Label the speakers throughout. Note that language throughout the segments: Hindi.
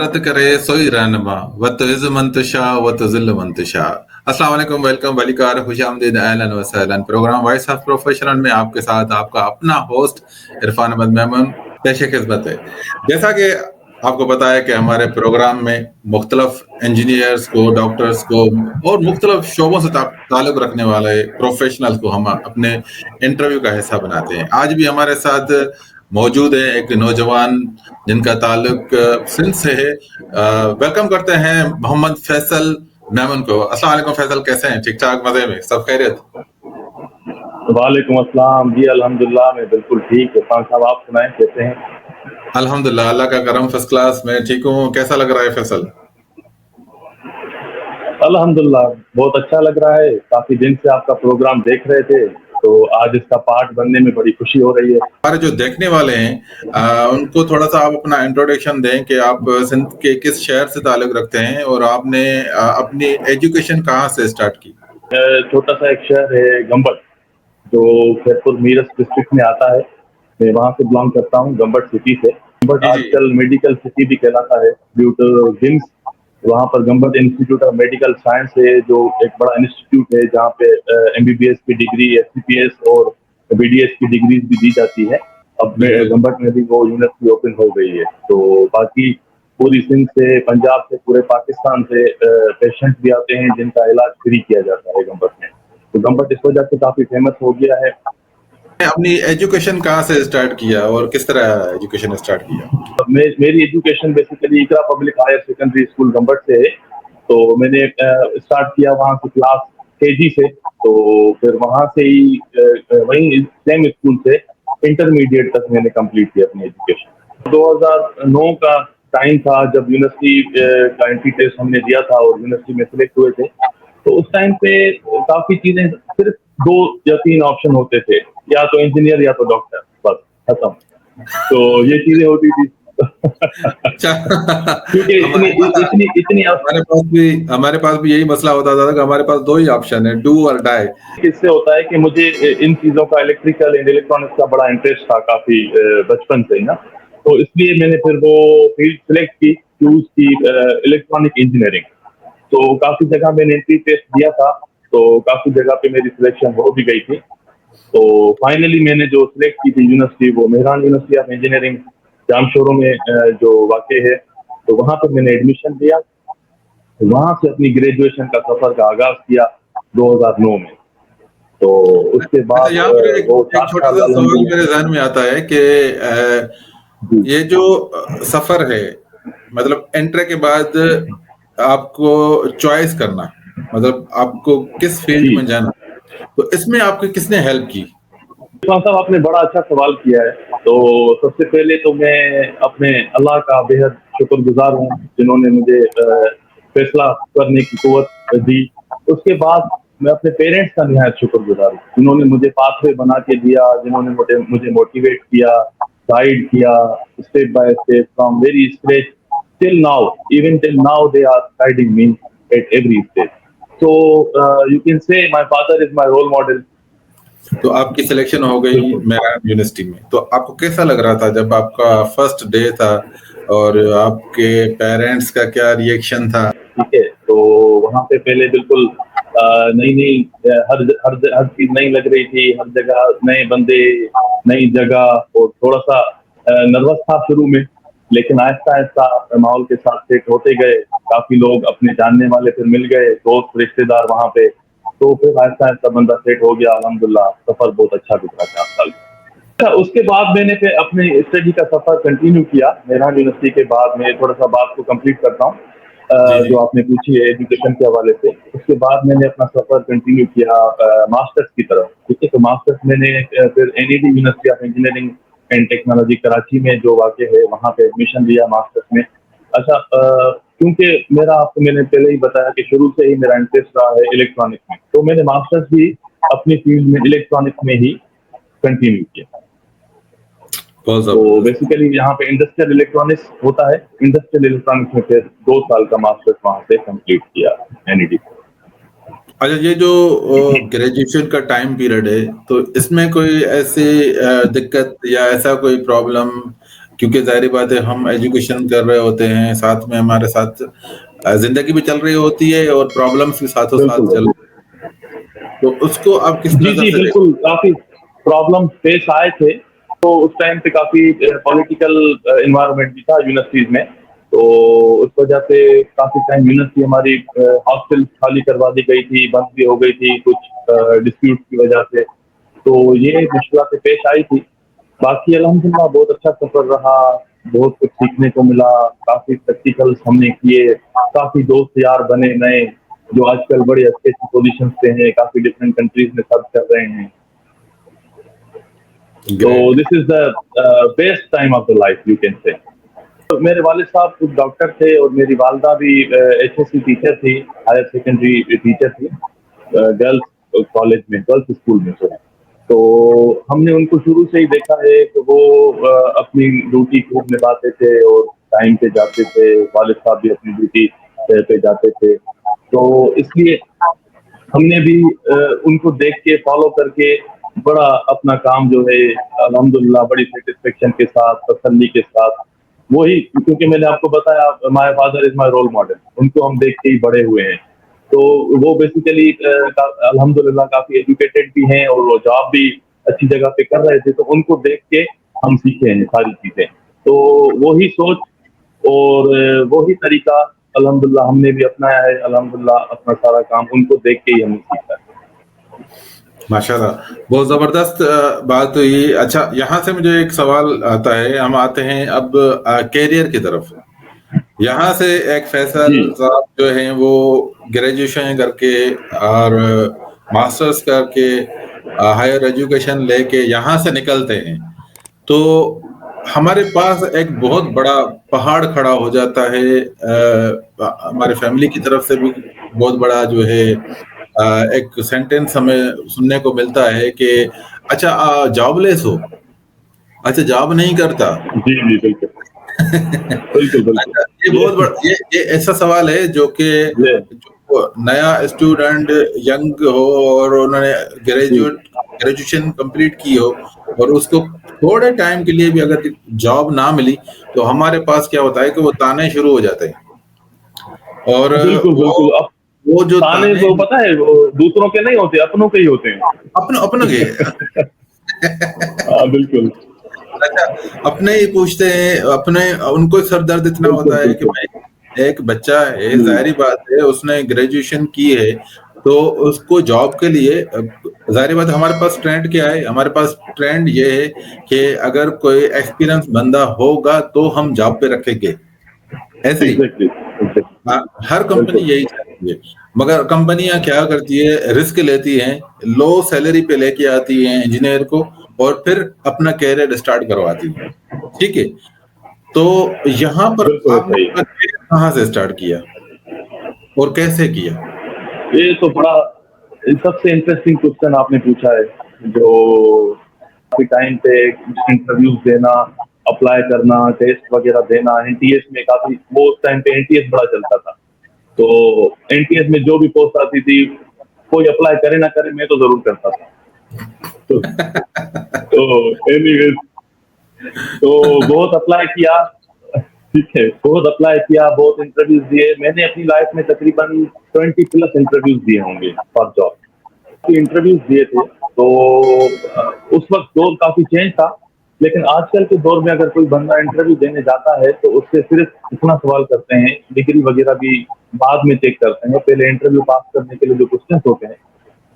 Speaker 1: मोहब्बत करे सोई रहनुमा व तुइज़ मंतशा व तुज़िल्लु मंतशा। अस्सलाम वालेकुम, वेलकम, वलीकार, खुश आमदीद, अहलन व सहलन। प्रोग्राम वॉइस ऑफ प्रोफेशनल में आपके साथ आपका अपना होस्ट इरफान अहमद मेमन पेश खिदमत है। जैसा कि आपको पता है कि हमारे प्रोग्राम में मुख्तलफ इंजीनियर्स को, डॉक्टर्स को और मुख्तलफ शोबों से ताल्लुक़ रखने वाले प्रोफेशनल्स को हम अपने इंटरव्यू का हिस्सा बनाते हैं। आज भी हमारे साथ मौजूद है एक नौजवान जिनका ताल्लुक सिंध से है। वेलकम करते हैं मोहम्मद फैसल मेमन को। अस्सलाम वालेकुम फैसल, कैसे हैं? ठीक ठाक, मजे में, सब खैरियत?
Speaker 2: वालेकुम अस्सलाम जी, अल्हम्दुलिल्लाह मैं बिल्कुल ठीक। इरफान साहब आप सुनाएं, कैसे हैं?
Speaker 1: अल्हम्दुलिल्लाह, अल्लाह का करम, फर्स्ट क्लास, मैं ठीक हूँ। कैसा लग रहा है फैसल?
Speaker 2: अल्हम्दुलिल्लाह बहुत अच्छा लग रहा है। काफी दिन से आपका प्रोग्राम देख रहे थे, तो आज इसका पार्ट बनने में बड़ी खुशी हो रही है।
Speaker 1: हमारे जो देखने वाले हैं उनको थोड़ा सा आप अपना इंट्रोडक्शन दें कि आप सिंध के किस शहर से ताल्लुक रखते हैं और आपने अपनी एजुकेशन कहाँ से स्टार्ट की?
Speaker 2: छोटा सा एक शहर है गंबट, जो खैरपुर मीरठ डिस्ट्रिक्ट में आता है। मैं वहाँ से बिलोंग करता हूँ, गंबट सिटी से। गंबट
Speaker 1: जी जी।
Speaker 2: आजकल मेडिकल सिटी भी कहलाता है ड्यू टू जिम्स। वहाँ पर Gambat institute of medical science है, जो एक बड़ा इंस्टीट्यूट है जहाँ पे एमबीबीएस की डिग्री, एससीपीएस और बीडीएस की डिग्रीज भी दी जाती है। अब गंबट में भी वो यूनिवर्सिटी ओपन हो गई है। तो बाकी पूरी सिंध से, पंजाब से, पूरे पाकिस्तान से पेशेंट भी आते हैं जिनका इलाज फ्री किया जाता है गंबट में। तो गंबट इस वजह से काफी फेमस हो गया है।
Speaker 1: अपनी एजुकेशन कहाँ से स्टार्ट किया और किस तरह एजुकेशन स्टार्ट किया?
Speaker 2: मेरी education basically Iqra public higher secondary school Gambat से है। तो मैंने स्टार्ट किया वहाँ से क्लास केजी से। तो फिर वहाँ से ही वहीं सेम स्कूल से इंटरमीडिएट तक मैंने कंप्लीट किया अपनी एजुकेशन। 2009 का टाइम था जब यूनिवर्सिटी का एंट्री टेस्ट हमने दिया था और यूनिवर्सिटी में सिलेक्ट हुए थे। तो उस टाइम पे काफी चीजें, सिर्फ 2 या 3 ऑप्शन होते थे, या तो इंजीनियर या तो डॉक्टर, बस खत्म। तो ये चीजें होती थी।
Speaker 1: अच्छा।
Speaker 2: क्योंकि इतनी
Speaker 1: हमारे पास भी यही मसला होता था कि हमारे पास 2 ही ऑप्शन है, डू और डाई।
Speaker 2: इससे होता है कि मुझे इन चीजों का, इलेक्ट्रिकल एंड इलेक्ट्रॉनिक्स का बड़ा इंटरेस्ट था काफी बचपन से ही ना। तो इसलिए मैंने फिर वो फील्ड सिलेक्ट की, चूज की इलेक्ट्रॉनिक इंजीनियरिंग। तो काफी जगह मैंने एंट्री टेस्ट दिया था, तो काफी जगह पे मेरी सिलेक्शन हो भी गई थी। तो फाइनली मैंने जो सिलेक्ट की थी यूनिवर्सिटी, वो मेहरान यूनिवर्सिटी ऑफ इंजीनियरिंग जामशोरों में जो वाक़ है, तो वहाँ पर मैंने एडमिशन लिया। वहाँ से अपनी ग्रेजुएशन का सफर का आगाज किया 2009 में। तो उसके बाद
Speaker 1: यहाँ पर एक
Speaker 2: वो
Speaker 1: छोटा सा सवाल मेरे ज़हन में आता है कि ये जो सफर है, मतलब एंट्री के बाद आपको चॉइस करना, मतलब आपको किस फील्ड में जाना, तो इसमें आपको किसने हेल्प की?
Speaker 2: साहब आपने बड़ा अच्छा सवाल किया है। तो सबसे पहले तो मैं अपने अल्लाह का बेहद शुक्रगुजार हूँ, जिन्होंने मुझे फैसला करने की कुव्वत दी। उसके बाद मैं अपने पेरेंट्स का निहायत शुक्रगुजार हूँ, जिन्होंने मुझे पाथवे बना के दिया, जिन्होंने मुझे मोटिवेट किया, गाइड किया, step by step, from very scratch till now. Even till now they are guiding me at every stage. So you can say my father is my role model.
Speaker 1: तो आपकी सिलेक्शन हो गई मेहरान यूनिवर्सिटी में, तो आपको कैसा लग रहा था जब आपका फर्स्ट डे था और आपके पेरेंट्स का क्या रिएक्शन था?
Speaker 2: ठीक है, तो वहाँ पे पहले बिल्कुल नई नई हर हर हर चीज नई लग रही थी, हर जगह नए बंदे, नई जगह, और थोड़ा सा नर्वस था शुरू में, लेकिन आहिस्ता आहिस्ता माहौल के साथ सेट होते गए। काफी लोग अपने जानने वाले फिर मिल गए, दोस्त रिश्तेदार वहाँ पे। तो फिर आहिस्ता आहिस्ता बंदा सेट हो गया। अल्हम्दुलिल्लाह सफर बहुत अच्छा गुजरा 4 साल। अच्छा, उसके बाद मैंने फिर अपने स्टडी का सफर कंटिन्यू किया। मेहरान यूनिवर्सिटी के बाद मैं थोड़ा सा बात को कंप्लीट करता हूँ जो आपने पूछी है एजुकेशन के हवाले से। उसके बाद मैंने अपना सफर कंटिन्यू किया मास्टर्स की तरफ। ठीक है, तो मास्टर्स मैंने फिर NED university of engineering and technology Karachi में जो वाक़ है, वहाँ पे एडमिशन लिया मास्टर्स में। अच्छा, क्योंकि मेरा, आपको मैंने पहले ही बताया कि शुरू से ही मेरा इंटरेस्ट रहा है इलेक्ट्रॉनिक्स में, तो मैंने मास्टर्स भी अपनी फील्ड में इलेक्ट्रॉनिक्स में ही कंटिन्यू किया। तो बेसिकली यहाँ पे इंडस्ट्रियल इलेक्ट्रॉनिक्स होता है, इंडस्ट्रियल इलेक्ट्रॉनिक्स में फिर 2 साल का मास्टर्स वहाँ से कंप्लीट किया एनईडी।
Speaker 1: अच्छा, ये जो ग्रेजुएशन का टाइम पीरियड है, तो इसमें कोई ऐसी दिक्कत या ऐसा कोई प्रॉब्लम क्योंकि जाहिर बात है हम एजुकेशन कर रहे होते हैं, साथ में हमारे साथ जिंदगी भी चल रही होती है और प्रॉब्लम्स भी साथों साथ
Speaker 2: बिल्कुल।
Speaker 1: चल, तो उसको आप किस
Speaker 2: जी,
Speaker 1: नजर
Speaker 2: जी,
Speaker 1: से देखते
Speaker 2: बिल्कुल, काफ़ी प्रॉब्लम पेश आए थे। तो उस टाइम पे काफ़ी पॉलिटिकल एनवायरनमेंट भी था यूनिवर्सिटीज़ में। तो उस वजह से काफ़ी टाइम यूनिवर्सिटी हमारी हॉस्टल खाली करवा दी गई थी, बंद भी हो गई थी कुछ डिस्प्यूट की वजह से। तो ये मुश्किलातें पेश आई थी। बाकी अल्हम्दुलिल्लाह बहुत अच्छा सफ़र रहा, बहुत कुछ सीखने को मिला, काफ़ी प्रैक्टिकल्स हमने किए, काफ़ी दोस्त यार बने नए, जो आजकल बड़े अच्छी-अच्छी पोज़ीशंस पे हैं, काफ़ी डिफरेंट कंट्रीज़ में सर्व कर रहे हैं।
Speaker 1: हैं?
Speaker 2: तो
Speaker 1: great.
Speaker 2: This is the best time of the life you can से। तो मेरे वालिद साहब खुद डॉक्टर थे और मेरी वालदा भी एचएससी टीचर थी, हायर सेकेंडरी टीचर थी, गर्ल्स कॉलेज में, गर्ल्स स्कूल में सॉरी। तो हमने उनको शुरू से ही देखा है कि वो अपनी ड्यूटी खूब निभाते थे और टाइम पे जाते थे, वालिद साहब भी अपनी ड्यूटी पे जाते थे। तो इसलिए हमने भी उनको देख के फॉलो करके बड़ा अपना काम जो है अल्हम्दुलिल्लाह बड़ी सेटिस्फेक्शन के साथ, तसल्ली के साथ, वही, क्योंकि मैंने आपको बताया my father is my role model, उनको हम देख के ही बड़े हुए हैं। तो वो बेसिकली अल्हम्दुलिल्लाह काफी एजुकेटेड भी हैं और वो जॉब भी अच्छी जगह पे कर रहे थे, तो उनको देख के हम सीखे हैं सारी चीजें। तो वही सोच और वही तरीका अल्हम्दुलिल्लाह हमने भी अपनाया है। अल्हम्दुलिल्लाह अपना सारा काम उनको देख के ही हमने सीखा है।
Speaker 1: माशाल्लाह, बहुत जबरदस्त बात हुई। अच्छा, यहाँ से मुझे एक सवाल आता है, हम आते हैं अब कैरियर की तरफ। यहाँ से एक फैसल
Speaker 2: जी,
Speaker 1: साहब जो हैं वो ग्रेजुएशन करके और मास्टर्स करके हायर एजुकेशन लेके यहाँ से निकलते हैं, तो हमारे पास एक बहुत बड़ा पहाड़ खड़ा हो जाता है। हमारे फैमिली की तरफ से भी बहुत बड़ा जो है एक सेंटेंस हमें सुनने को मिलता है कि अच्छा जॉबलेस हो, अच्छा जॉब नहीं करता।
Speaker 2: जी, जी, बिल्कुल, बिल्कुल, बिल्कुल।
Speaker 1: अच्छा, ये बहुत
Speaker 2: ये
Speaker 1: बड़ा ये ऐसा सवाल है जो कि
Speaker 2: ये
Speaker 1: जो नया स्टूडेंट यंग हो और उन्होंने
Speaker 2: जी,
Speaker 1: ग्रेजुएशन कंप्लीट की हो और उसको थोड़े टाइम के लिए भी अगर जॉब ना मिली, तो हमारे पास क्या होता है कि वो ताने शुरू हो जाते हैं। और
Speaker 2: बिल्कुल,
Speaker 1: वो
Speaker 2: बिल्कुल। अब
Speaker 1: वो जो
Speaker 2: ताने
Speaker 1: ताने
Speaker 2: तो पता है वो दूसरों के नहीं होते, अपनों के ही होते हैं।
Speaker 1: अपने अपनों के
Speaker 2: हाँ, बिल्कुल,
Speaker 1: अच्छा, अपने ही पूछते हैं, अपने उनको सर दर्द इतना
Speaker 2: बिल्कुल,
Speaker 1: होता है कि
Speaker 2: बिल्कुल।
Speaker 1: भाई एक बच्चा है,
Speaker 2: जी,
Speaker 1: जाहिर बात है उसने ग्रेजुएशन की है, तो उसको जॉब के लिए जाहिर बात है हमारे पास ट्रेंड क्या है, हमारे पास ट्रेंड ये है कि अगर कोई एक्सपीरियंस बंदा होगा तो हम जॉब पे रखेंगे, ऐसे ही।
Speaker 2: एग्ज़ैक्टली, एग्ज़ैक्टली,
Speaker 1: हाँ, हर कंपनी
Speaker 2: बिल्कुल,
Speaker 1: यही चाहती है, मगर कंपनियां क्या करती है, रिस्क लेती हैं, लो सैलरी पे लेके आती हैं इंजीनियर को और फिर अपना कैरियर स्टार्ट करवाती हैं। ठीक है, तो यहाँ पर
Speaker 2: बिल्कुल
Speaker 1: आपने
Speaker 2: सही।
Speaker 1: अपना कैरियर कहाँ से स्टार्ट किया और कैसे किया?
Speaker 2: ये तो बड़ा सबसे इंटरेस्टिंग क्वेश्चन आपने पूछा है, जो काफ़ी टाइम पे इंटरव्यूज़ देना, अप्लाई करना, टेस्ट वगैरह देना, एनटीएस में काफ़ी वो उस टाइम पे एनटीएस बड़ा चलता था। तो एनटीएस में जो भी पोस्ट आती थी, कोई अप्लाई करे ना करे, मैं तो ज़रूर करता था। तो एनीवेज़, तो बहुत अप्लाई किया, ठीक है, बहुत अप्लाई किया, बहुत इंटरव्यूज़ दिए। मैंने अपनी लाइफ में तकरीबन 20 प्लस इंटरव्यूज़ दिए होंगे फॉर जॉब। इंटरव्यूज़ दिए थे, तो उस वक़्त दौर काफ़ी चेंज था। लेकिन आजकल के दौर में अगर कोई बंदा इंटरव्यू देने जाता है, तो उससे सिर्फ़ इतना सवाल करते हैं, डिग्री वगैरह भी बाद में चेक करते हैं। पहले इंटरव्यू पास करने के लिए जो क्वेश्चन्स होते हैं,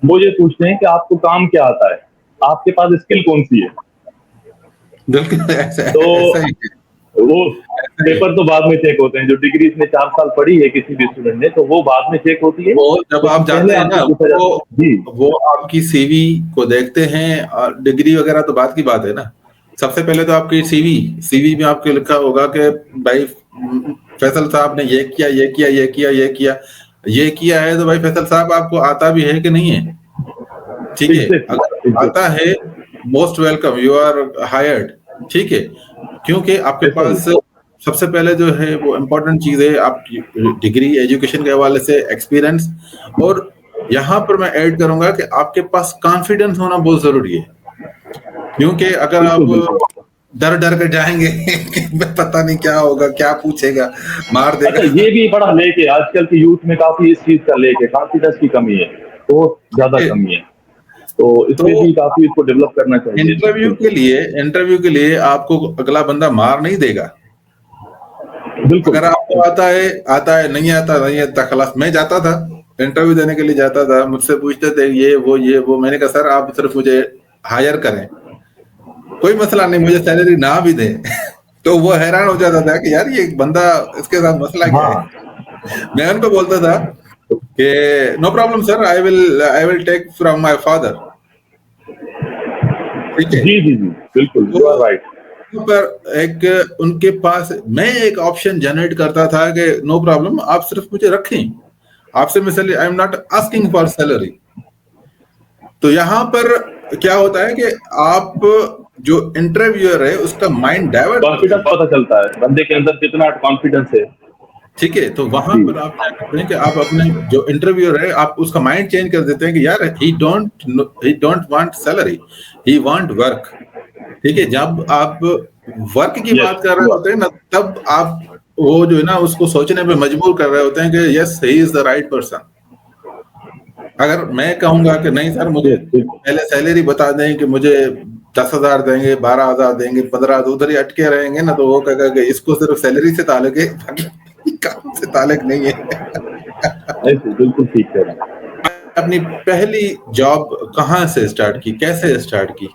Speaker 2: वो ये पूछते हैं कि आपको काम क्या आता है? आपके पास स्किल कौन-सी है?
Speaker 1: बिल्कुल ऐसा
Speaker 2: तो
Speaker 1: ऐसा ही है,
Speaker 2: वो
Speaker 1: ऐसा ही है।
Speaker 2: पेपर तो बाद में चेक होते हैं। जो डिग्री इसने 4 साल पढ़ी है किसी भी स्टूडेंट ने, तो वो बाद में चेक होती है।
Speaker 1: वो जब
Speaker 2: लेकिन
Speaker 1: आप जाते
Speaker 2: पहले
Speaker 1: हैं
Speaker 2: आपसे
Speaker 1: ना,
Speaker 2: पूछा
Speaker 1: वो
Speaker 2: जाता है। जी,
Speaker 1: वो आपकी सीवी को देखते हैं, और डिग्री वगैरह तो बात की बात है ना। सबसे पहले तो आपकी सीवी सीवी में आपके लिखा होगा कि भाई फैसल साहब ने ये किया, ये किया, ये किया, ये किया, ये किया है, तो भाई फैसल साहब आपको आता भी है कि नहीं है? ठीक है,
Speaker 2: एग्ज़ैक्टली,
Speaker 1: अगर आता
Speaker 2: एग्ज़ैक्टली,
Speaker 1: है, most welcome, you are hired. ठीक है, क्योंकि आपके
Speaker 2: ऐसा ही
Speaker 1: पास सबसे पहले जो है वो इम्पोर्टेंट चीज है आपकी डिग्री, एजुकेशन के हवाले से एक्सपीरियंस, और यहाँ पर मैं ऐड करूंगा कि आपके पास कॉन्फिडेंस होना बहुत जरूरी है। क्योंकि अगर आप
Speaker 2: बिल्कुल, बिल्कुल।
Speaker 1: डर डर के जाएंगे कि पता नहीं क्या होगा, क्या पूछेगा, मार
Speaker 2: अच्छा,
Speaker 1: देगा।
Speaker 2: ये भी बड़ा लेके आजकल के यूथ में काफी इस चीज का लेके कॉन्फिडेंस की कमी है, बहुत ज्यादा
Speaker 1: ओके,
Speaker 2: कमी है। तो
Speaker 1: तो
Speaker 2: इसमें भी काफी इसको डेवलप करना चाहिए। बिल्कुल
Speaker 1: इंटरव्यू के लिए आपको अगला बंदा मार नहीं देगा।
Speaker 2: बिल्कुल।
Speaker 1: अगर आपको आता है, नहीं आता खलास। मैं जाता था इंटरव्यू देने के लिए, जाता था, मुझसे पूछते थे ये वो। मैंने कहा सर आप सिर्फ मुझे हायर करें, कोई मसला नहीं, मुझे सैलरी ना भी दें। तो वो हैरान हो जाता था कि यार ये बंदा, इसके साथ मसला क्या है।
Speaker 2: हाँ।
Speaker 1: मैं उनको बोलता था कि no problem sir, I will take from my father. ठीक है।
Speaker 2: जी जी जी, बिल्कुल,
Speaker 1: तो
Speaker 2: यू आर राइट।
Speaker 1: पर एक उनके पास मैं एक ऑप्शन जनरेट करता था कि नो प्रॉब्लम, आप सिर्फ मुझे रखें, आपसे मैं salary, I am not asking for salary. तो यहाँ पर क्या होता है कि आप, जो इंटरव्यूअर है उसका माइंड डाइवर्ट हो
Speaker 2: कॉन्फिडेंस
Speaker 1: जाता है।
Speaker 2: पता चलता है बंदे के अंदर कितना कॉन्फिडेंस है।
Speaker 1: ठीक है, तो वहां
Speaker 2: जी।
Speaker 1: पर आप क्या करते हैं कि आप अपने जो इंटरव्यूअर है, आप उसका माइंड चेंज कर देते हैं कि यार ही don't want salary, he want work. ठीक है, जब आप वर्क की
Speaker 2: यस,
Speaker 1: बात कर रहे
Speaker 2: यू
Speaker 1: होते हैं ना, तब आप वो जो है ना उसको सोचने पे मजबूर कर रहे होते हैं कि yes he is the right person. अगर मैं कहूंगा कि नहीं सर मुझे
Speaker 2: यस, बिल्कुल।
Speaker 1: पहले सैलरी बता दें कि मुझे 10,000 देंगे, 12,000 देंगे, 15, तो उधर ही अटके रहेंगे ना, तो वो कहेगा कि इसको सिर्फ सैलरी से ताल्लुक है, बाकी काम से ताल्लुक नहीं है।
Speaker 2: ऐसे बिल्कुल ठीक कह रहे हैं।
Speaker 1: अपनी पहली जॉब कहाँ से स्टार्ट की, कैसे स्टार्ट की?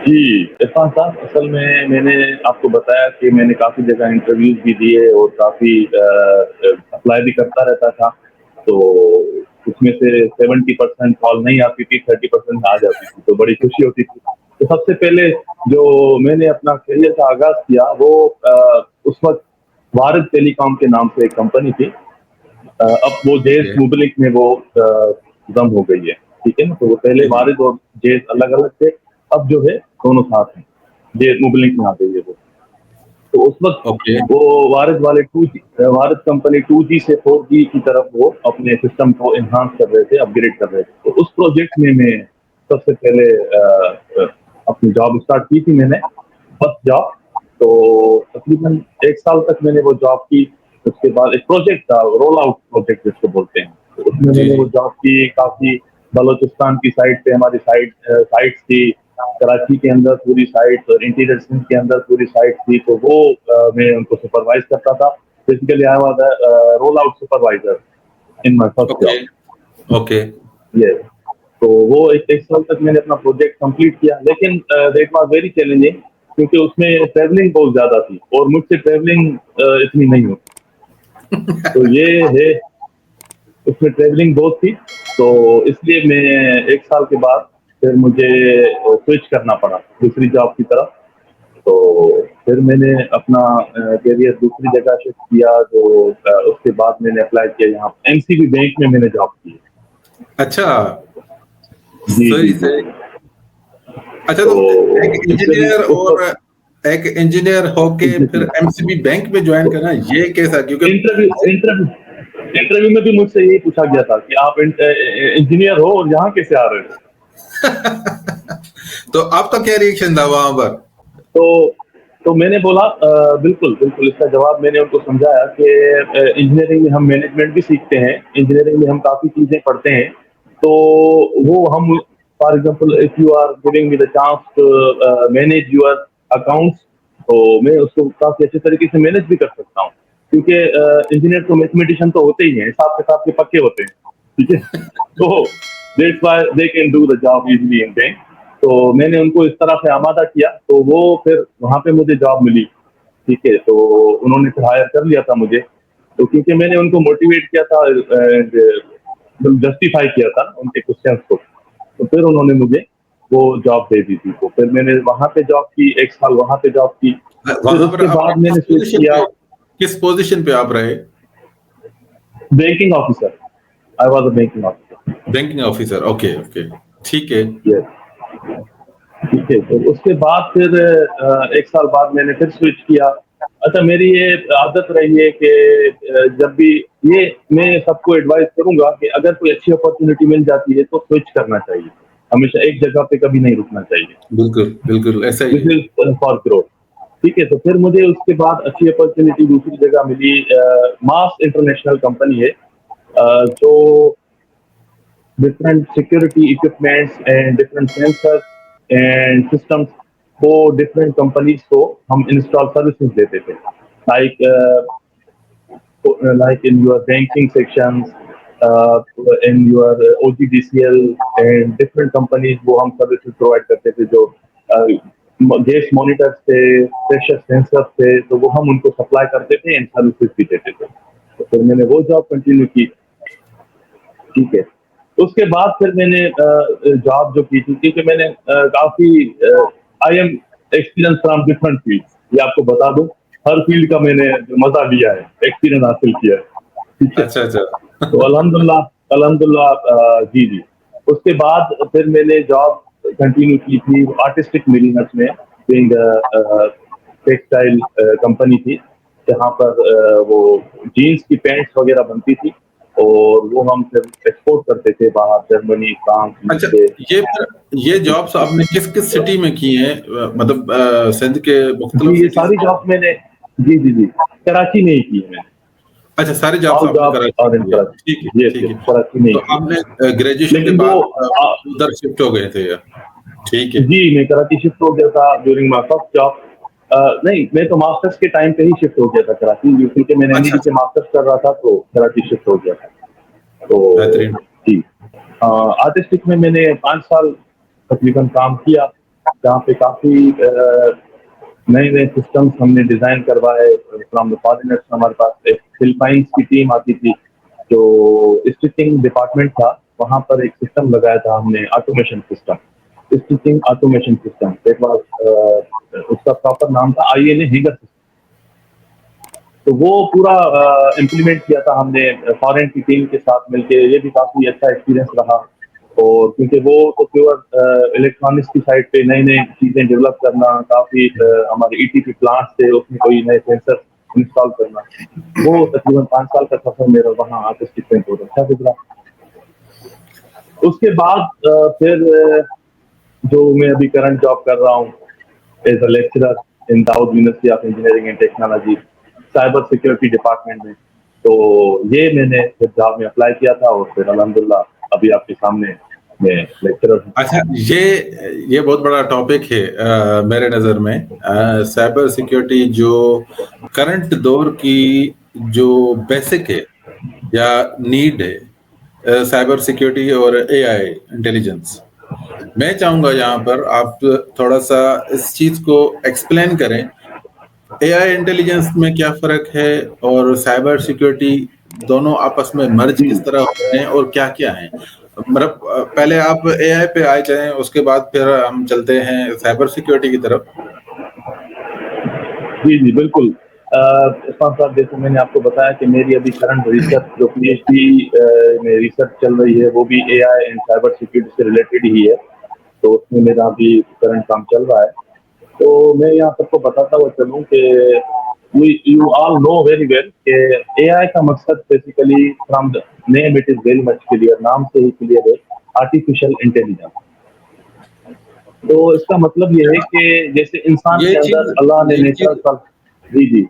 Speaker 2: जी, इरफान साहब, असल में मैंने आपको बताया कि मैंने काफ़ी जगह इंटरव्यूज़ भी दिए और काफ़ी अप्लाई भी करता रहता था। तो उसमें से 70% कॉल नहीं आती थी, 30% आ जाती थी, तो बड़ी खुशी होती थी। तो सबसे पहले जो मैंने अपना करियर का आगाज़ किया वो उस वक़्त भारत टेलीकॉम के नाम से एक कंपनी थी। अब वो जेस
Speaker 1: ओके,
Speaker 2: मोबिलिक में वो दम हो गई है। ठीक है ना? तो वो पहले
Speaker 1: जी,
Speaker 2: वारिद और जेस अलग-अलग थे, अब जो है दोनों साथ हैं। जेस मोबिलिक में आ गई है वो। तो उस वक़्त
Speaker 1: ओके,
Speaker 2: वो वारिद वाले 2G वारिद कंपनी 2G से 4G की तरफ वो अपने सिस्टम को एनहांस कर रहे थे, अपग्रेड कर रहे थे। तो उस प्रोजेक्ट में मैं सबसे पहले अपनी जॉब स्टार्ट की थी मैंने, फर्स्ट जॉब। तो तकरीबन 1 साल तक मैंने वो जॉब की। उसके बाद एक प्रोजेक्ट था, रोल आउट प्रोजेक्ट जिसको बोलते हैं। तो उसमें
Speaker 1: जी,
Speaker 2: मैंने
Speaker 1: जी,
Speaker 2: वो जॉब की, काफ़ी बलोचिस्तान की साइड पे हमारी साइट्स थी, कराची के अंदर पूरी साइट्स और इंटीरियर सिंध के अंदर पूरी साइट्स थी। तो वो मैं उनको सुपरवाइज़ करता था। Basically I was roll out supervisor in my first
Speaker 1: okay,
Speaker 2: job.
Speaker 1: Okay,
Speaker 2: yes. तो वो एक साल तक मैंने अपना प्रोजेक्ट कंप्लीट किया, लेकिन दैट वाज वेरी चैलेंजिंग क्योंकि उसमें ट्रैवलिंग बहुत ज़्यादा थी और मुझसे ट्रैवलिंग इतनी नहीं होती। तो ये है, उसमें ट्रैवलिंग बहुत थी, तो इसलिए मैं 1 साल के बाद फिर मुझे स्विच करना पड़ा दूसरी जॉब की तरफ। तो फिर मैंने अपना करियर दूसरी जगह शिफ्ट किया, जो उसके बाद मैंने अप्लाई किया यहाँ एमसीबी बैंक में मैंने जॉब की।
Speaker 1: अच्छा,
Speaker 2: जी,
Speaker 1: सही
Speaker 2: जी, जी,
Speaker 1: सही।
Speaker 2: जी।
Speaker 1: अच्छा,
Speaker 2: तो
Speaker 1: तो
Speaker 2: इससे भी उस वक़्त
Speaker 1: एक इंजीनियर होके
Speaker 2: जी,
Speaker 1: फिर
Speaker 2: जी।
Speaker 1: एमसीबी बैंक में ज्वाइन
Speaker 2: तो
Speaker 1: करना, ये कैसा? क्योंकि
Speaker 2: इंटरव्यू इंटरव्यू इंटरव्यू में भी मुझसे यही पूछा गया था कि आप इंजीनियर हो और यहाँ कैसे आ रहे हो?
Speaker 1: तो आपका क्या रिएक्शन था वहां पर?
Speaker 2: तो तो मैंने बोला बिल्कुल, बिल्कुल इसका जवाब मैंने उनको समझाया कि इंजीनियरिंग में हम मैनेजमेंट भी सीखते हैं, इंजीनियरिंग में हम काफ़ी चीज़ें पढ़ते हैं। तो वो हम for example if you are giving me the chance to manage your accounts, तो मैं उसको काफ़ी अच्छे तरीके से मैनेज भी कर सकता हूँ। क्योंकि इंजीनियर तो मैथमेटिशियन तो होते ही हैं, हिसाब-किताब के पक्के होते हैं, ठीक है? तो that's why they can do the job easily in bank. तो मैंने उनको इस तरह से आमादा किया, तो वो फिर वहाँ पे मुझे जॉब मिली, ठीक है? तो उन्होंने फिर हायर कर लिया था मुझे, तो क्योंकि मैंने उनको मोटिवेट किया था एंड जस्टिफाई किया था ना उनके क्वेश्चंस को, तो फिर उन्होंने मुझे वो जॉब दे दी थी। तो फिर मैंने वहाँ पे जॉब की, 1 साल वहाँ पे जॉब की, फिर
Speaker 1: वहां पर
Speaker 2: उसके
Speaker 1: आपने
Speaker 2: बाद मैंने स्विच किया
Speaker 1: किस पोजीशन पे आप रहे?
Speaker 2: Banking officer. I was a banking officer.
Speaker 1: Banking officer, okay okay, ठीक है।
Speaker 2: यस। ठीक है, तो उसके बाद फिर 1 साल बाद मैंने फिर स्विच किया। अच्छा, मेरी ये आदत रही है कि जब भी ये मैं सबको एडवाइस करूँगा कि अगर कोई अच्छी अपॉर्च्युनिटी मिल जाती है तो स्विच करना चाहिए। हमेशा एक जगह पे कभी नहीं रुकना चाहिए।
Speaker 1: बिल्कुल, बिल्कुल ऐसा ही
Speaker 2: दिस
Speaker 1: है।
Speaker 2: Is for growth. ठीक है, तो फिर मुझे उसके बाद अच्छी अपॉर्चुनिटी दूसरी जगह मिली। मास इंटरनेशनल कंपनी है, जो different security equipments and different sensors and systems को different companies को हम install services देते थे, like like in your banking sections, uh, in your OGDCL and different companies वो हम services provide करते थे, जो गैस मॉनिटर्स थे, प्रेशर सेंसर थे, तो वो हम उनको सप्लाई करते थे एंड सर्विसेज भी देते थे। तो फिर मैंने वो जॉब कंटिन्यू की। ठीक है, उसके बाद फिर मैंने जॉब जो की थी, क्योंकि मैंने काफी I am experience from different field, ये आपको बता दूं, हर फील्ड का मैंने मजा लिया है, एक्सपीरियंस हासिल किया है। ठीक है,
Speaker 1: अच्छा, अच्छा।
Speaker 2: तो अल्हम्दुलिल्लाह अल्हम्दुलिल्लाह जी जी। उसके बाद फिर मैंने जॉब कंटिन्यू की थी आर्टिस्टिक मिलीनर्स में, बीइंग टेक्सटाइल कंपनी थी, जहाँ पर वो जीन्स की पैंट्स वगैरह बनती थी, और वो हम फिर एक्सपोर्ट करते थे बाहर, जर्मनी, फ्रांस,
Speaker 1: अच्छा,
Speaker 2: यूके।
Speaker 1: ये जॉब्स आपने किस सिटी में की हैं? मतलब सिंध के मुख्तलिफ
Speaker 2: जी, ये
Speaker 1: सिटीज
Speaker 2: सारी
Speaker 1: में?
Speaker 2: जॉब मैंने जी जी जी कराची में ही की है मैंने।
Speaker 1: अच्छा, सारी जॉब्स
Speaker 2: ऑल
Speaker 1: आपने
Speaker 2: जॉब
Speaker 1: कराची
Speaker 2: और
Speaker 1: में
Speaker 2: इन
Speaker 1: की है। ठीक है,
Speaker 2: कराची, यस
Speaker 1: ठीक
Speaker 2: यस,
Speaker 1: है।
Speaker 2: कराची में ही
Speaker 1: तो
Speaker 2: की है।
Speaker 1: आपने ग्रेजुएशन के
Speaker 2: लेकिन वो
Speaker 1: बाद उधर शिफ्ट हो गए थे या? ठीक है।
Speaker 2: जी, मैं कराची शिफ्ट हो गया था ड्यूरिंग माय फर्स्ट जॉब। नहीं, मैं तो मास्टर्स के टाइम पे ही शिफ्ट हो गया था कराची, क्योंकि मैं
Speaker 1: अच्छा,
Speaker 2: एमईडी से
Speaker 1: अच्छा।
Speaker 2: मास्टर्स कर रहा था, तो कराची शिफ्ट हो गया था। तो
Speaker 1: बेहतरीन।
Speaker 2: जी, आर्टिस्टिक में मैंने 5 साल तकरीबन काम किया, जहाँ पे काफी नए नए सिस्टम्स हमने डिजाइन करवाए फ्रॉम द फॉरेनर्स। हमारे पास एक फिलिपाइंस की टीम आती थी, जो स्टिचिंग डिपार्टमेंट था, वहाँ पर एक सिस्टम लगाया था हमने, automation system, stitching automation system. एक बार उसका प्रॉपर नाम था INA हेगर सिस्टम। तो वो पूरा इम्प्लीमेंट किया था हमने फॉरेन की टीम के साथ मिलके। ये भी काफी अच्छा एक्सपीरियंस रहा, और क्योंकि वो तो प्योर इलेक्ट्रॉनिक्स की साइड पे नई नई चीजें डेवलप करना, काफी हमारे ETP प्लांट्स थे, उसमें कोई नए सेंसर इंस्टॉल करना, वो तकरीबन 5 साल का सफर मेरा वहाँ आर्टिस्टिक में बहुत अच्छा गुजरा। उसके बाद फिर जो मैं अभी करंट जॉब कर रहा हूँ as a lecturer in Dawood university of engineering and technology, cyber security department में। तो ये मैंने फिर जॉब में अप्लाई किया था, और फिर अल्हम्दुलिल्लाह अभी आपके सामने मैं लेक्चरर हूँ।
Speaker 1: अच्छा, ये बहुत बड़ा टॉपिक है मेरे नज़र में। साइबर सिक्योरिटी जो करंट दौर की जो बेसिक है या नीड है, साइबर सिक्योरिटी और AI इंटेलिजेंस। मैं चाहूँगा यहाँ पर आप थोड़ा सा इस चीज़ को एक्सप्लेन करें। AI इंटेलिजेंस में क्या फ़र्क है और साइबर सिक्योरिटी, दोनों आपस में मर्ज
Speaker 2: जी
Speaker 1: किस तरह होते हैं और क्या-क्या हैं? मतलब पहले आप AI पे आए जाएँ, उसके बाद फिर हम चलते हैं साइबर सिक्योरिटी की तरफ।
Speaker 2: जी जी, बिल्कुल। इरफान साहब, जैसे मैंने आपको बताया कि मेरी अभी करंट रिसर्च, जो PhD में रिसर्च चल रही है, वो भी AI एंड साइबर सिक्योरिटी से रिलेटेड ही है। तो उसमें मेरा अभी करंट काम चल रहा है। तो मैं यहाँ सबको बताता हुआ चलूँ कि you all know very well कि AI का मकसद basically, from the name it is very much clear, नाम से ही क्लियर है, आर्टिफिशियल इंटेलिजेंस। तो इसका मतलब ये है कि जैसे इंसान
Speaker 1: ये
Speaker 2: के अंदर
Speaker 1: चीज़
Speaker 2: अल्लाह ने
Speaker 1: ये
Speaker 2: नेचुरल
Speaker 1: चीज़
Speaker 2: पर। जी जी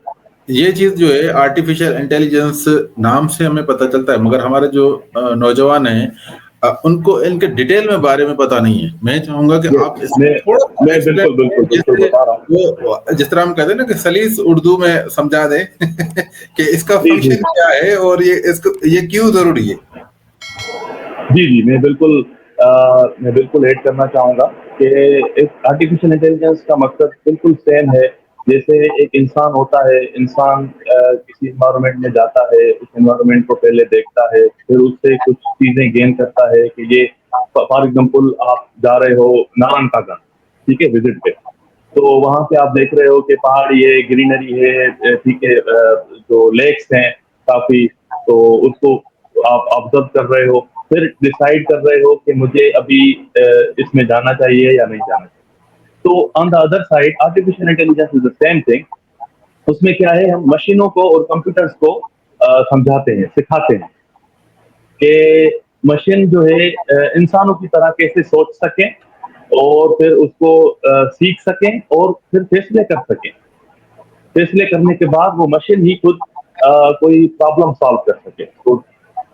Speaker 1: ये चीज़ जो है आर्टिफिशियल इंटेलिजेंस नाम से हमें पता चलता है, मगर हमारे जो नौजवान हैं, उनको इनके डिटेल में बारे में पता नहीं है। मैं चाहूँगा कि
Speaker 2: यस,
Speaker 1: आप इसको
Speaker 2: मैं
Speaker 1: थोड़ा-सा
Speaker 2: मैं
Speaker 1: एक्सप्लेन
Speaker 2: बिल्कुल बिल्कुल
Speaker 1: करें,
Speaker 2: बिल्कुल
Speaker 1: जैसे
Speaker 2: बता रहा हूँ।
Speaker 1: वो जिस तरह हम कहते हैं ना कि सलीस उर्दू में समझा दें कि इसका
Speaker 2: जी जी
Speaker 1: फंक्शन क्या है और ये क्यों ज़रूरी है?
Speaker 2: जी जी, मैं बिल्कुल ऐड करना चाहूँगा कि इस आर्टिफिशियल इंटेलिजेंस का मकसद बिल्कुल सेम है। जैसे एक इंसान होता है, इंसान किसी एनवायरनमेंट में जाता है, उस एनवायरनमेंट को पहले देखता है, फिर उससे कुछ चीज़ें गेन करता है कि ये, फॉर एग्जांपल आप जा रहे हो नारायण कागन, ठीक है, विजिट पे, तो वहाँ पे आप देख रहे हो कि पहाड़ी है, ग्रीनरी है, ठीक है, जो लेक्स हैं काफ़ी, तो उसको आप ऑब्जर्व कर रहे हो, फिर डिसाइड कर रहे हो कि मुझे अभी इसमें जाना चाहिए या नहीं जाना चाहिए। तो on the other side artificial intelligence is the same thing. उसमें क्या है, हम मशीनों को और कंप्यूटर्स को समझाते हैं, सिखाते हैं कि मशीन जो है इंसानों की तरह कैसे सोच सके और फिर उसको सीख सकें और फिर फैसले कर सकें। फैसले करने के बाद वो मशीन ही खुद कोई प्रॉब्लम सॉल्व कर सके। तो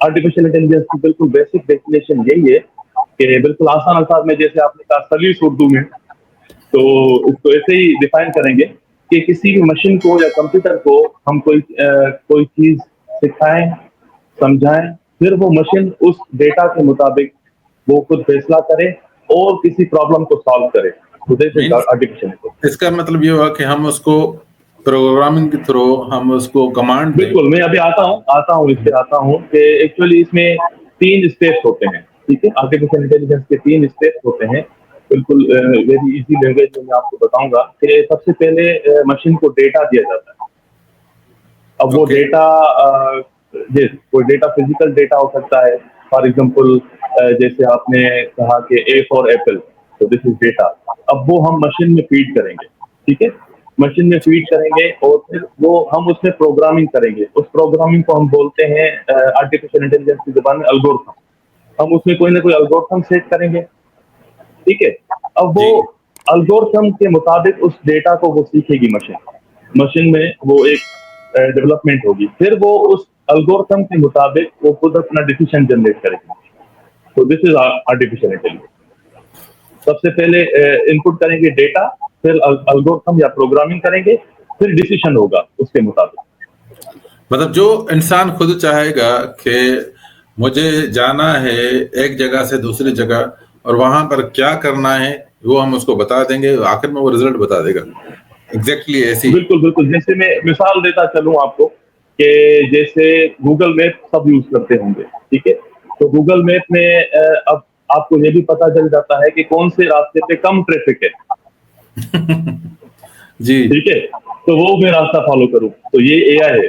Speaker 2: आर्टिफिशियल इंटेलिजेंस की बिल्कुल बेसिक डेफिनेशन यही है कि बिल्कुल आसान अल्फाज में, जैसे आपने कहा सलीस उर्दू में, तो इसको ऐसे ही डिफाइन करेंगे कि किसी भी मशीन को या कंप्यूटर को हम कोई चीज सिखाएं, समझाएं, फिर वो मशीन उस डेटा के मुताबिक वो खुद फैसला करे और किसी प्रॉब्लम को सॉल्व करे। तो this is
Speaker 1: means
Speaker 2: artificial intelligence.
Speaker 1: इसका मतलब ये हुआ कि हम उसको प्रोग्रामिंग के थ्रू हम उसको कमांड दें।
Speaker 2: बिल्कुल, मैं अभी इस पे आता हूँ कि एक्चुअली इसमें 3 स्टेप्स होते हैं, ठीक है? आर्टिफिशियल इंटेलिजेंस के 3 स्टेप्स होते हैं। बिल्कुल वेरी ईज़ी लैंग्वेज में मैं आपको बताऊँगा कि सबसे पहले मशीन को डेटा दिया जाता है। अब वो
Speaker 1: ओके,
Speaker 2: डेटा कोई डेटा फिजिकल डेटा हो सकता है। फॉर एग्जांपल जैसे आपने कहा कि ए फॉर एप्पल, तो दिस इज डेटा। अब वो हम मशीन में फीड करेंगे, ठीक है? मशीन में फीड करेंगे और फिर वो हम उसमें प्रोग्रामिंग करेंगे। उस प्रोग्रामिंग को हम बोलते हैं आर्टिफिशियल इंटेलिजेंस की ज़बान में एल्गोरिथम। हम उसमें कोई ना कोई एल्गोरिथम सेट करेंगे, ठीक है? अब वो
Speaker 1: जी,
Speaker 2: एल्गोरिथम के मुताबिक उस डेटा को वो सीखेगी मशीन। मशीन में वो एक डेवलपमेंट होगी, फिर वो उस एल्गोरिथम के मुताबिक वो खुद अपना डिसीजन जनरेट करेगी। तो दिस इज आर्टिफिशियल इंटेलिजेंस। सबसे पहले इनपुट करेंगे डेटा, फिर एल्गोरिथम या प्रोग्रामिंग करेंगे, फिर डिसीजन होगा उसके मुताबिक।
Speaker 1: मतलब जो इंसान खुद चाहेगा कि मुझे जाना है एक जगह से दूसरी जगह और वहां पर क्या करना है, वो हम उसको बता देंगे, आखिर में वो रिजल्ट बता देगा। एग्जैक्टली ऐसी।
Speaker 2: बिल्कुल बिल्कुल, जैसे मैं मिसाल देता चलूं आपको कि जैसे गूगल मैप सब यूज करते होंगे, ठीक है? तो गूगल मैप में अब आपको ये भी पता चल जाता है कि कौन से रास्ते पे कम ट्रैफिक है,
Speaker 1: जी,
Speaker 2: ठीक है? तो वो मैं रास्ता फॉलो करूं। तो ये एआई है,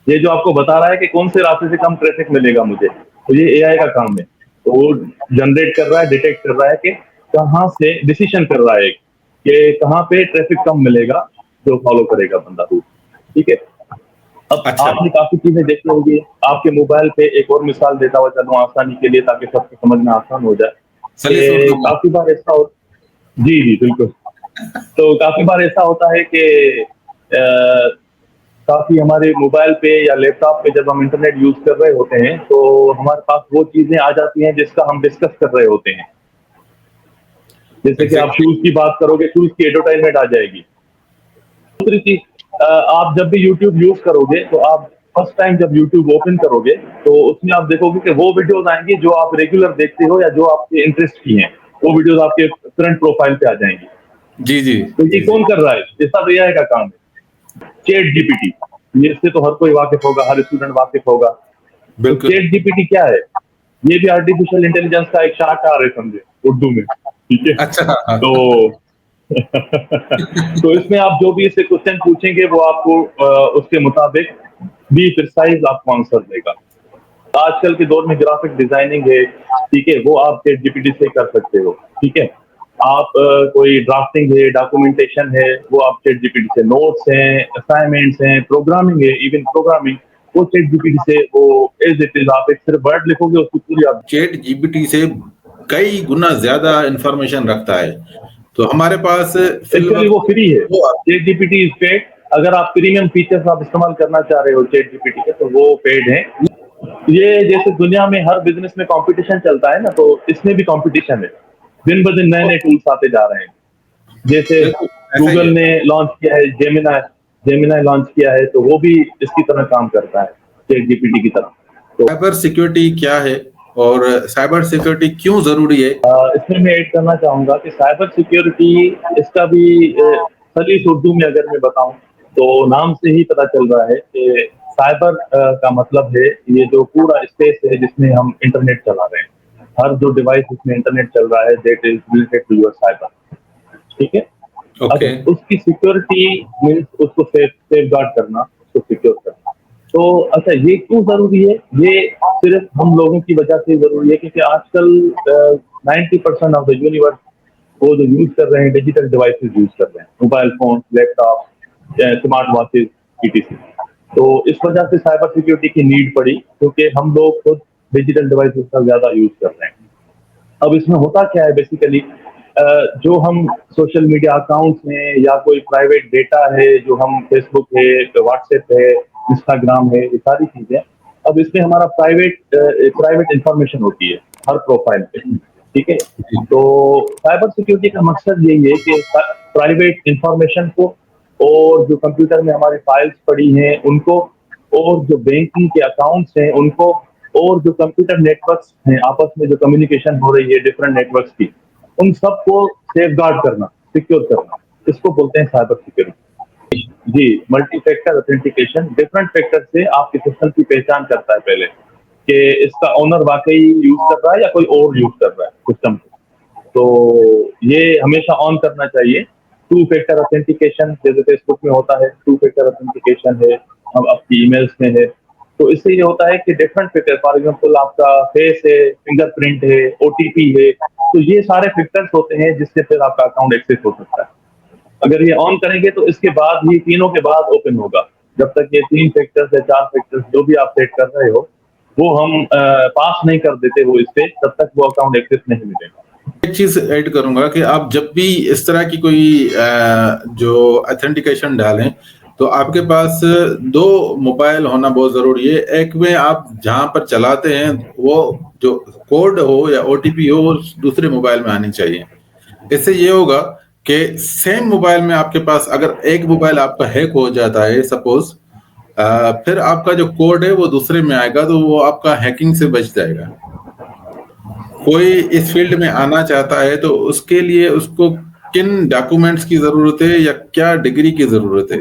Speaker 2: ये जो आपको बता रहा है कि कौन से रास्ते से कम ट्रैफिक मिलेगा मुझे, तो ये एआई का काम है। तो वो जनरेट कर रहा है, डिटेक्ट कर रहा है कि कहाँ से, डिसीजन कर रहा है कि कहाँ पे ट्रैफिक कम मिलेगा, जो फॉलो करेगा बंदा रूट, ठीक है? अब
Speaker 1: अच्छा,
Speaker 2: आपने काफी चीजें देखी होंगी आपके मोबाइल पे। एक और मिसाल देता हुआ चलूं आसानी के लिए, ताकि सबको समझना आसान हो जाए
Speaker 1: सलीस
Speaker 2: कि
Speaker 1: उर्दू में।
Speaker 2: काफी बार ऐसा हो। जी जी बिल्कुल। तो काफी बार ऐसा होता है कि काफी हमारे मोबाइल पे या लैपटॉप पे जब हम इंटरनेट यूज कर रहे होते हैं, तो हमारे पास वो चीजें आ जाती हैं जिसका हम डिस्कस कर रहे होते हैं। जैसे कि आप
Speaker 1: एग्जैक्टली।
Speaker 2: शूज की बात करोगे, शूज की एडवर्टाइजमेंट आ जाएगी। दूसरी चीज, आप जब भी यूट्यूब यूज करोगे, तो आप फर्स्ट टाइम जब यूट्यूब ओपन करोगे, तो उसमें आप देखोगे कि वो वीडियोस आएंगी जो आप रेगुलर देखते हो या जो आपके इंटरेस्ट की हैं। वो वीडियोस आपके फ्रंट प्रोफाइल पे आ जाएंगी।
Speaker 1: जी जी
Speaker 2: तो ये
Speaker 1: जी जी,
Speaker 2: कौन कर रहा है? ये सब एआई का काम है। चैट जीपीटी, ये इससे तो हर कोई वाकिफ होगा, हर स्टूडेंट वाकिफ होगा। तो
Speaker 1: बिल्कुल।
Speaker 2: चैट जीपीटी क्या है? ये भी आर्टिफिशियल इंटेलिजेंस का एक शाखाकार है, समझे, उर्दू में, ठीक है?
Speaker 1: अच्छा, हाँ,
Speaker 2: तो तो इसमें आप जो भी इससे क्वेश्चन पूछेंगे, वो आपको उसके मुताबिक भी प्रिसाइज आपको आंसर देगा। आजकल के दौर में ग्राफिक डिजाइनिंग है, ठीक है, वो आप चैट जीपीटी से कर सकते हो, ठीक है? आप कोई ड्राफ्टिंग है, डॉक्यूमेंटेशन है, वो आप चैट जीपीटी से, नोट्स हैं, असाइनमेंट्स हैं, प्रोग्रामिंग है, इवन प्रोग्रामिंग, वो चैट जीपीटी से वो एज इट इज, आप एक सिर्फ वर्ड लिखोगे, उसकी पूरी आप।
Speaker 1: चैट जीपीटी से कई गुना ज्यादा इंफॉर्मेशन रखता है, तो हमारे पास फिल
Speaker 2: एक्चुअली
Speaker 1: वक्त
Speaker 2: वो फ्री है।
Speaker 1: वो
Speaker 2: चैट जीपीटी इज पेड। अगर आप प्रीमियम फीचर्स आप इस्तेमाल करना चाह रहे हो चैट जीपीटी के, तो वो पेड है। ये जैसे दुनिया में हर बिजनेस में कंपटीशन चलता है ना, तो इसमें भी कंपटीशन है। दिन ब दिन नए नए टूल्स आते जा रहे हैं। जैसे
Speaker 1: बिल्कुल ऐसा ही
Speaker 2: गूगल
Speaker 1: है।
Speaker 2: ने लॉन्च किया है जेमिनाई, जेमिनाई लॉन्च किया है, तो वो भी इसकी तरह काम करता है, चैट जीपीटी की तरह। तो
Speaker 1: साइबर सिक्योरिटी क्या है और साइबर सिक्योरिटी क्यों जरूरी है?
Speaker 2: इसमें मैं ऐड करना चाहूंगा कि साइबर सिक्योरिटी, इसका भी सलीस उर्दू में अगर मैं बताऊं, तो नाम से ही पता चल रहा है कि साइबर का मतलब है ये जो पूरा स्पेस है जिसमें हम इंटरनेट चला रहे हैं। हर जो डिवाइस जिसमें इंटरनेट चल रहा है, that is related to your cyber, ठीक है? अच्छा,
Speaker 1: ओके,
Speaker 2: उसकी सिक्योरिटी मीन्स उसको सेफ गार्ड करना, उसको सिक्योर करना। तो अच्छा, ये क्यों जरूरी है? ये सिर्फ हम लोगों की वजह से जरूरी है क्योंकि आजकल 90% ऑफ द यूनिवर्स वो जो यूज कर रहे हैं, डिजिटल डिवाइसेस यूज कर रहे हैं, mobile phone, laptop, smart watches, etc. तो इस वजह से साइबर सिक्योरिटी की नीड पड़ी, क्योंकि हम लोग खुद डिजिटल डिवाइसेस का ज्यादा यूज कर रहे हैं। अब इसमें होता क्या है बेसिकली, जो हम सोशल मीडिया अकाउंट्स हैं या कोई प्राइवेट डेटा है जो हम फेसबुक है, व्हाट्सएप है, इंस्टाग्राम है, ये सारी चीजें, अब इसमें हमारा प्राइवेट इंफॉर्मेशन होती है हर प्रोफाइल पे, ठीक है। तो साइबर सिक्योरिटी का मकसद यही है कि प्राइवेट इंफॉर्मेशन को, और जो कंप्यूटर में हमारी फाइल्स पड़ी हैं उनको, और जो बैंकिंग के अकाउंट्स हैं उनको, और जो कंप्यूटर नेटवर्क्स हैं आपस में जो कम्युनिकेशन हो रही है डिफरेंट नेटवर्क्स की, उन सबको सेफ गार्ड करना, सिक्योर करना, इसको बोलते हैं साइबर सिक्योरिटी। जी, multi factor authentication different factor से आपके सिस्टम की पहचान करता है पहले कि इसका ओनर वाकई यूज कर रहा है या कोई और यूज कर रहा है सिस्टम को। तो ये हमेशा ऑन करना चाहिए। टू फैक्टर ऑथेंटिकेशन जैसे फेसबुक में होता है, टू फैक्टर ऑथेंटिकेशन है, अब आपकी ईमेल्स में है। तो इससे ये होता है कि डिफरेंट फैक्टर, फॉर एग्जांपल आपका फेस है, फिंगरप्रिंट है, ओटीपी है, तो ये सारे फैक्टर्स होते हैं जिससे फिर आपका अकाउंट एक्सेस हो सकता है। अगर ये ऑन करेंगे तो इसके बाद ही, तीनों के बाद ओपन होगा। जब तक ये 3 फैक्टर्स या 4 फैक्टर्स जो भी आप सेट कर रहे हो वो हम पास नहीं कर देते वो स्टेज, तब तक वो अकाउंट एक्सेस नहीं मिलेगा।
Speaker 1: एक चीज ऐड करूंगा कि आप जब भी इस तरह की कोई जो ऑथेंटिकेशन डालें तो आपके पास 2 मोबाइल होना बहुत जरूरी है। एक में आप जहां पर चलाते हैं वो जो कोड हो या ओटीपी हो वो दूसरे मोबाइल में आनी चाहिए। इससे ये होगा कि सेम मोबाइल में आपके पास अगर एक मोबाइल आपका हैक हो जाता है सपोज, फिर आपका जो कोड है वो दूसरे में आएगा तो वो आपका हैकिंग से बच जाएगा। कोई इस फील्ड में आना चाहता है तो उसके लिए उसको किन डॉक्यूमेंट्स की जरूरत है या क्या डिग्री की जरूरत है?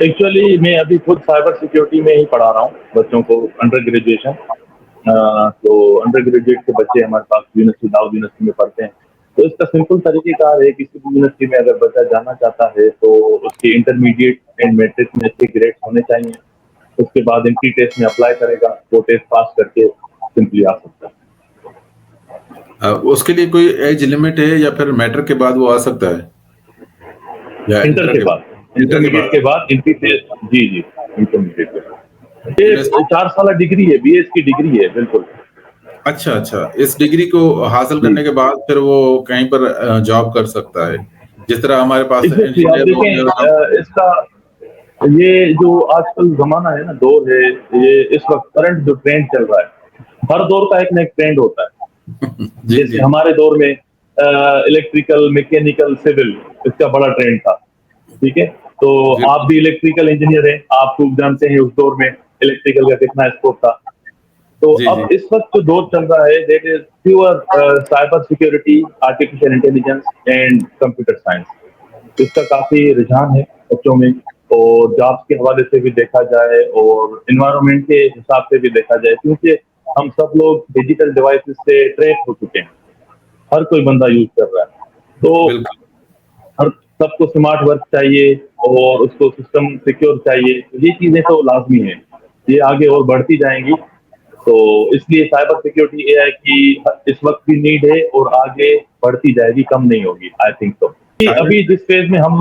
Speaker 2: एक्चुअली मैं अभी खुद साइबर सिक्योरिटी में ही पढ़ा रहा हूँ बच्चों को, अंडर ग्रेजुएशन। तो अंडर ग्रेजुएट के बच्चे हमारे पास यूनिवर्सिटी, दाऊद यूनिवर्सिटी में पढ़ते हैं। तो इसका सिंपल तरीकेकार है, किसी भी यूनिवर्सिटी में अगर बच्चा जाना चाहता है तो उसके इंटरमीडिएट एंड मैट्रिक में अच्छे ग्रेड्स होने चाहिए। उसके बाद एंट्री टेस्ट में अप्लाई करेगा, वो टेस्ट पास करके सिंपली आ सकता है।
Speaker 1: उसके लिए कोई एज लिमिट है या फिर मैट्रिक के बाद वो आ सकता है या
Speaker 2: इंटर के बाद, इंटरमीडिएट के बाद एंट्री टेस्ट। जी जी, इंटरमीडिएट के बाद ये 4 साल डिग्री है, बीएस की डिग्री है, बिल्कुल।
Speaker 1: अच्छा अच्छा, इस डिग्री को हासिल करने के बाद फिर वो कहीं पर जॉब कर सकता है, जिस तरह हमारे पास
Speaker 2: एग्जैक्टली। आप देखें इसका, ये जो आजकल जमाना है ना, दौर है, ये इस वक्त करंट जो ट्रेंड चल रहा है, हर दौर का एक ना एक ट्रेंड होता है। जैसे हमारे दौर में इलेक्ट्रिकल, मैकेनिकल, सिविल, इसका बड़ा ट्रेंड था, ठीक है। तो आप भी इलेक्ट्रिकल इंजीनियर हैं, आप खूब जानते हैं उस दौर में इलेक्ट्रिकल का कितना स्कोप था। तो अब इस वक्त जो दौर चल रहा है that is pure cyber security, artificial intelligence and computer science. इसका काफी रुझान है बच्चों में, और जॉब्स के हवाले से भी देखा जाए और एनवायरनमेंट के हिसाब से भी देखा जाए, क्योंकि हम सब लोग डिजिटल डिवाइसेस से ट्रैप हो चुके हैं, हर कोई बंदा यूज कर रहा है। तो हर सबको स्मार्ट वर्क चाहिए और उसको सिस्टम सिक्योर चाहिए, तो ये चीजें तो लाजमी है, ये आगे और बढ़ती जाएंगी। तो इसलिए साइबर सिक्योरिटी एआई की इस वक्त भी नीड है और आगे बढ़ती जाएगी, कम नहीं होगी, आई थिंक तो। अभी जिस फेज में हम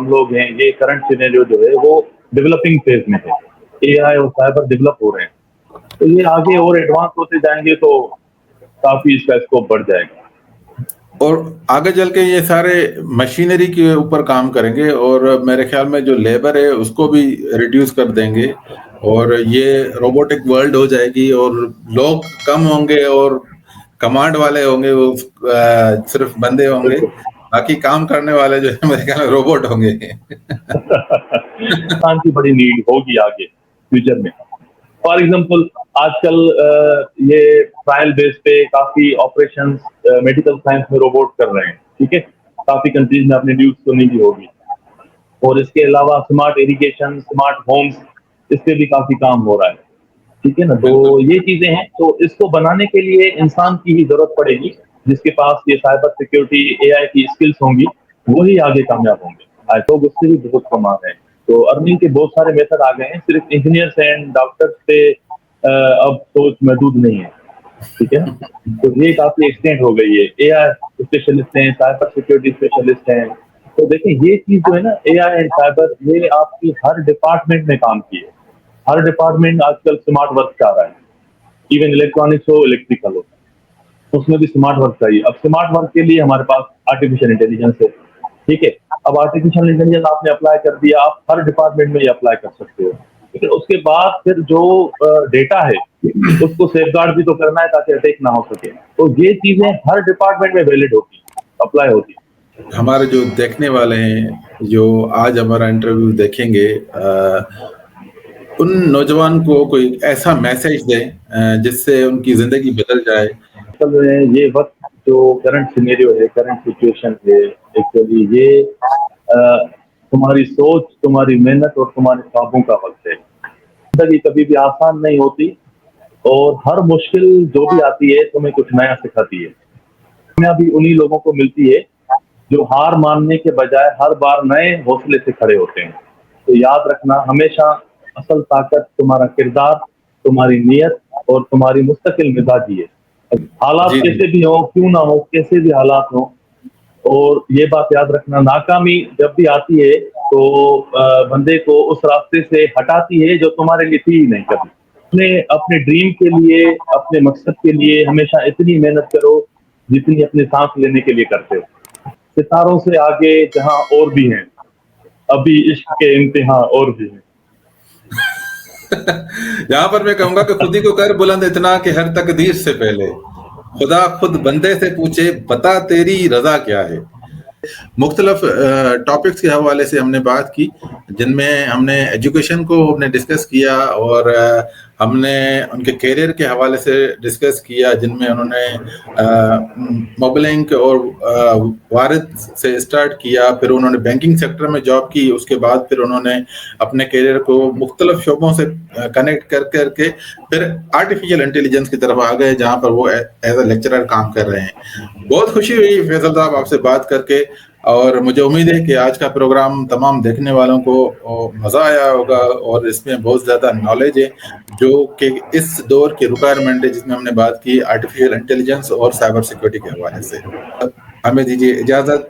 Speaker 2: लोग हैं, ये करंट सिनेरियो जो है वो डेवलपिंग फेज में है, एआई और साइबर डेवलप हो रहे हैं, तो ये आगे और एडवांस होते जाएंगे तो काफी इसका स्कोप बढ़ जाएगा।
Speaker 1: और आगे चल के ये सारे मशीनरी के ऊपर काम करेंगे और मेरे ख्याल में जो लेबर है उसको भी रिड्यूस कर देंगे और ये रोबोटिक वर्ल्ड हो जाएगी और लोग कम होंगे और कमांड वाले होंगे, वो सिर्फ बंदे होंगे, बाकी काम करने वाले जो है मेरे ख्याल में रोबोट होंगे।
Speaker 2: इंसान की बड़ी नीड होगी आगे फ्यूचर में। फॉर एग्जांपल आजकल ये ट्रायल बेस पे काफी ऑपरेशंस मेडिकल साइंस में रोबोट कर रहे हैं, ठीक है। काफी कंट्रीज में आपने न्यूज सुनी भी होगी। और इसके अलावा स्मार्ट इरिगेशन, स्मार्ट होम्स, इस पे भी काफी काम हो रहा है, ठीक है ना। तो ये चीजें हैं, तो इसको बनाने के लिए इंसान की ही जरूरत पड़ेगी, जिसके पास ये साइबर सिक्योरिटी एआई की स्किल्स होंगी, वही आगे कामयाब होंगे। आज तो उससे भी बहुत कमा रहे हैं, तो अर्निंग के बहुत सारे मेथड आ गए हैं, सिर्फ इंजीनियर्स एंड डॉक्टर्स पे अब सोच महदूद नहीं है, ठीक है। तो ये काफी एक्सटेंड हो गई है, एआई स्पेशलिस्ट हैं, साइबर सिक्योरिटी स्पेशलिस्ट हैं। तो देखिए ये चीज जो है ना, एआई एंड साइबर, ये आपकी हर डिपार्टमेंट में काम की है, हर डिपार्टमेंट आजकल स्मार्ट वर्क चाह रहा है, इवन इलेक्ट्रॉनिक्स हो, इलेक्ट्रिकल हो, उसमें भी स्मार्ट वर्क चाहिए। अब स्मार्ट वर्क के लिए हमारे पास आर्टिफिशियल इंटेलिजेंस है, ठीक है। अब आर्टिफिशियल इंटेलिजेंस आपने अप्लाई कर दिया, आप हर डिपार्टमेंट में ये अप्लाई कर सकते हो, लेकिन उसके बाद फिर जो डेटा है उसको सेफगार्ड भी तो करना है ताकि अटैक ना हो सके। तो ये चीजें हर डिपार्टमेंट में वैलिड होती, अप्लाई होती।
Speaker 1: हमारे जो देखने वाले हैं, जो आज हमारा इंटरव्यू देखेंगे, उन नौजवान को कोई ऐसा मैसेज दें जिससे उनकी जिंदगी बदल जाए।
Speaker 2: ये वक्त जो करंट सिनेरियो है, करंट सिचुएशन है, एक्चुअली ये तुम्हारी सोच, तुम्हारी मेहनत और तुम्हारे ख्वाबों का वक्त है। जिंदगी कभी भी आसान नहीं होती और हर मुश्किल जो भी आती है तुम्हें कुछ नया सिखाती है। कामयाबी उन्हीं लोगों को मिलती है जो हार मानने के बजाय हर बार नए हौसले से खड़े होते हैं। तो याद रखना, हमेशा असल ताकत तुम्हारा किरदार, तुम्हारी नीयत और तुम्हारी मुस्तकिल मिजाजी है। हालात
Speaker 1: जी,
Speaker 2: कैसे भी हो, क्यों ना हो, कैसे भी हालात हो, और ये बात याद रखना, नाकामी जब भी आती है तो बंदे को उस रास्ते से हटाती है जो तुम्हारे लिए थी ही नहीं कभी। अपने ड्रीम के लिए, अपने मकसद के लिए हमेशा इतनी मेहनत करो जितनी अपने सांस लेने के लिए करते हो। सितारों से आगे जहां और भी हैं, अभी इश्क के इम्तिहान और भी हैं।
Speaker 1: यहाँ पर मैं कहूंगा कि खुद ही को कर बुलंद इतना कि हर तकदीर से पहले खुदा खुद बंदे से पूछे, बता तेरी रजा क्या है। मुख्तलिफ टॉपिक्स के हवाले से हमने बात की, जिनमें हमने एजुकेशन को हमने डिस्कस किया और हमने उनके करियर के हवाले से डिस्कस किया, जिनमें उन्होंने मोबलिंग और वारिद से स्टार्ट किया, फिर उन्होंने बैंकिंग सेक्टर में जॉब की, उसके बाद फिर उन्होंने अपने करियर को मुख्तलिफ शोबों से कनेक्ट कर करके फिर आर्टिफिशियल इंटेलिजेंस की तरफ आ गए, जहाँ पर वो एज अ लेक्चरर काम कर रहे हैं। बहुत खुशी हुई फैसल साहब आपसे बात करके, और मुझे उम्मीद है कि आज का प्रोग्राम तमाम देखने वालों को मज़ा आया होगा और इसमें बहुत ज़्यादा नॉलेज है जो कि इस दौर की रिक्वायरमेंट है, जिसमें हमने बात की आर्टिफिशियल इंटेलिजेंस और साइबर सिक्योरिटी के हवाले से। हमें दीजिए इजाज़त।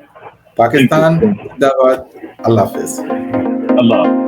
Speaker 1: पाकिस्तान जिंदाबाद। अल्लाह हाफिज़।
Speaker 2: अल्लाह।